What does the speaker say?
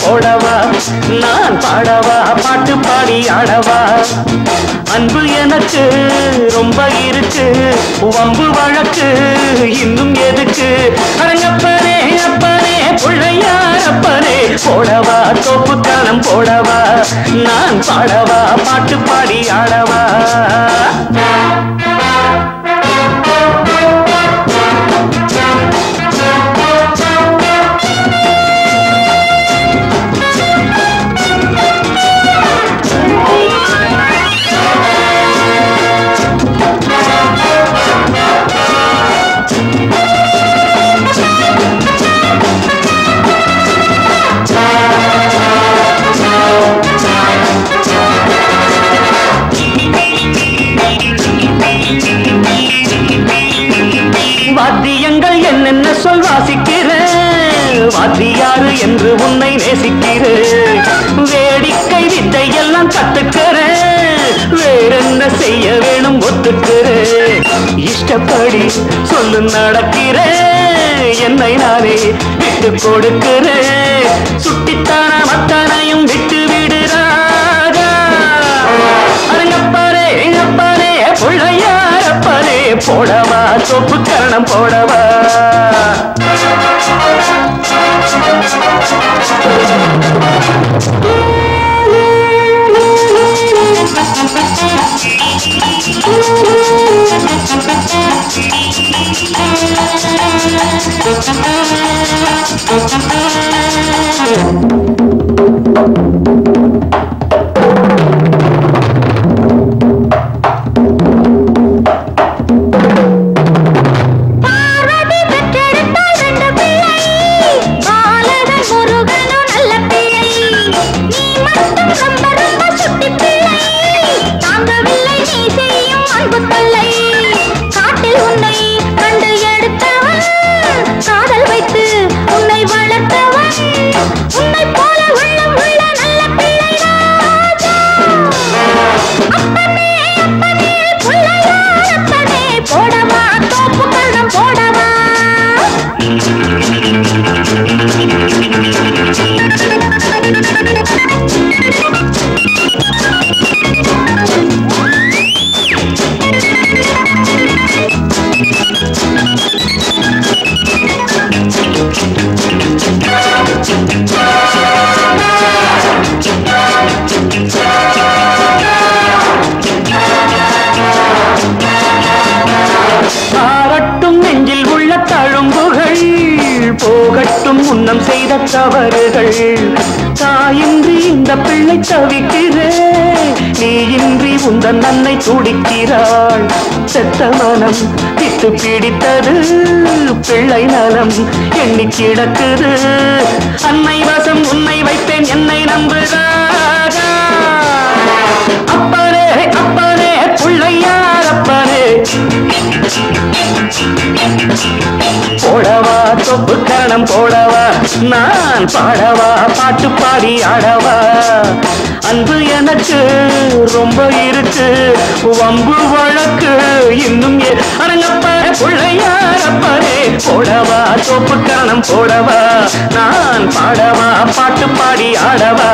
போடவா நான் பாடவா பாட்டு பாடி ஆடவா அன்பு எனக்கு ரொம்ப இருக்கு வம்பு வழக்கு இன்னும் எதுக்கு அரங்கப்பனே அப்பனே பிள்ளையார் அப்பனே போடவா தோப்பு கணம் போடவா நான் பாடவா பாட்டு பாடி ஆடவா வாத்தியங்கள் என்னென்ன சொல் வாசிக்கிறேன் வாத்தியாரு என்று உன்னை நேசிக்கிறேன் வேடிக்கை வித்தை எல்லாம் கத்துக்கிறேன் வேறென்ன செய்ய வேணும் ஒத்துக்கிறேன் இஷ்டப்படி சொல்லு நடக்கிறேன் என்னை நானே விட்டு கொடுக்கிறேன் சுட்டித்தான மத்தனையும் விட்டு விடுறாதா அரங்கப்பாரே அப்பனே பிள்ளையார் அப்பனே போடவா சொப்பு கரணம் போடவா போகட்டும் முன்னம் செய்த தவறுகள் தாயின்றி இந்த பிள்ளை தவிக்கிறேன் நீ இன்றி உந்தன் அன்னை துடிக்கிறாள் செத்த மனம் விட்டு பிடித்தது பிள்ளை நலம் எண்ணி கிடக்குது அன்னை வசம் உன்னை வைத்தேன் என்னை நம்புகிறாரா அப்பனே அப்பனே பிள்ளையார் அப்பனே போடவா தொப்பு கரணம் போடவா நான் பாடவா பாட்டு பாடி ஆடவா அன்பு எனக்கு ரொம்ப இருக்கு வம்பு வழக்கு இன்னும் அரங்கப்பன பிள்ளையார் அப்பனே போடவா தொப்பு கரணம் போடவா நான் பாடவா பாட்டு பாடி ஆடவா